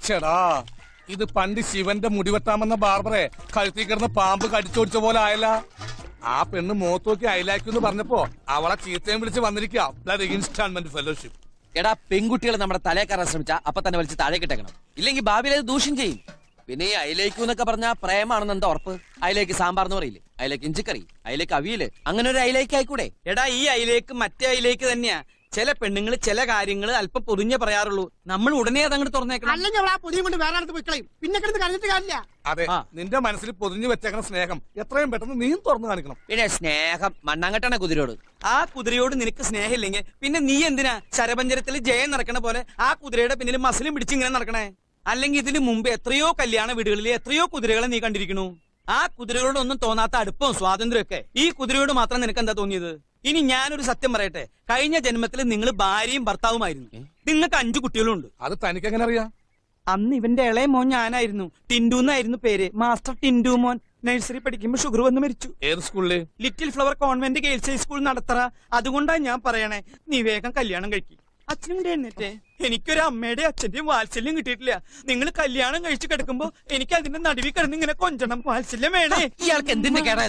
ചേടാ ഇത് പണ്ട് ശിവന്റെ മുടിവെട്ടാമെന്ന ബാർബറെ കഴുത്തി കിടന്ന് പാമ്പ് കടിച്ചോടിച്ച പോലെ ആയല്ല. ആ പെണ്ണ് മുഖത്ത് നോക്കി അയലാക്കുന്നു പറഞ്ഞപ്പോ അവളെ ചീത്തയും വിളിച്ച് വന്നിരിക്കുക ഇൻസ്റ്റാൾമെന്റ് ഫെലോഷിപ്പ്. എടാ പെൺകുട്ടികൾ നമ്മുടെ തലേ കയറാൻ ശ്രമിച്ചാ അപ്പൊ തന്നെ വലിച്ച് താഴെ കിട്ടണം, ഇല്ലെങ്കിൽ ഭാവിയിൽ അത് ദൂഷ്യം ചെയ്യും. പിന്നെ ഈ അയിലേക്കു എന്നൊക്കെ പറഞ്ഞാൽ പ്രേമാണെന്ന് എന്താ ഉറപ്പ്? അയിലേക്ക് സാമ്പാർ എന്ന് പറയില്ലേ, അയിലേക്ക് ഇഞ്ചിക്കറി, അയിലേക്ക് അവിയല്, അങ്ങനെ ഒരു അയിലേക്ക് ആയിക്കൂടെ? എടാ ഈ അയിലേക്ക് മറ്റേ അയിലേക്ക് തന്നെയാ. ചില പെണ്ണുങ്ങൾ ചില കാര്യങ്ങൾ അല്പം പൊതിഞ്ഞേ പറയാറുള്ളൂ. നമ്മൾ ഉടനെ അതങ്ങോട്ട് തുറന്നേക്കണം. അല്ലെങ്കിൽ അവൾ ആ പൊതിയും കൊണ്ട് വേറെ അടുത്ത് പോയിക്കളയും. പിന്നെ കിടന്ന് കരഞ്ഞിട്ട് കാര്യമില്ല. അതെ, നിന്റെ മനസ്സിൽ പൊതിഞ്ഞു വെച്ചേക്കണ സ്നേഹം എത്രയും പെട്ടെന്ന് നീ തുറന്നു കാണിക്കണം. പിന്നെ സ്നേഹം മണ്ണാങ്കട്ടാണ് കുതിരയോട്. ആ കുതിരയോട് നിനക്ക് സ്നേഹമില്ലെങ്കിൽ പിന്നെ നീ എന്തിനാ ശരപഞ്ചരത്തിൽ ജയം നടക്കണ പോലെ ആ കുതിരയുടെ പിന്നിൽ മസിലും പിടിച്ച് ഇങ്ങനെ നടക്കണേ? അല്ലെങ്കിൽ ഇതിന് മുമ്പ് എത്രയോ കല്യാണ വീടുകളിൽ എത്രയോ കുതിരകളെ നീ കണ്ടിരിക്കണു. ആ കുതിരകളോടൊന്നും തോന്നാത്ത അടുപ്പവും സ്വാതന്ത്ര്യമൊക്കെ ഈ കുതിരയോട് മാത്രം നിനക്ക് എന്താ തോന്നിയത്? ഇനി ഞാനൊരു സത്യം പറയട്ടെ, കഴിഞ്ഞ ജന്മത്തിൽ നിങ്ങൾ ഭാര്യയും ഭർത്താവുമായിരുന്നു. നിങ്ങൾക്ക് 5 കുട്ടികളും ഉണ്ട്. അത് തനിക്ക് എങ്ങനെ അറിയാം? അന്ന് ഇവന്റെ ഇളയ മോൻ ഞാനായിരുന്നു. ടിൻഡു എന്നായിരുന്നു പേര്. മാസ്റ്റർ ടിൻഡു മോൻ നഴ്സറി പഠിക്കുമ്പോ ഷുഗർ വന്ന് മരിച്ചു. ഏത് സ്കൂളില്? Little flower convent girls high school Nadathara. അതുകൊണ്ടാ ഞാൻ പറയണേ, നീ വേഗം കല്യാണം കഴിക്കും. അച്ഛനും എഴുന്നേറ്റേ. എനിക്കൊരു അമ്മയുടെ അച്ഛന്റെയും വാത്സല്യം കിട്ടിയിട്ടില്ല. നിങ്ങൾ കല്യാണം കഴിച്ചു കിടക്കുമ്പോ എനിക്ക് അതിന്റെ നടുവിൽ കിടന്ന് ഇങ്ങനെ കൊഞ്ചണം. വാത്സല്യം വേണേ. ഇയാൾക്ക് എന്തിന്റെ കേടാ?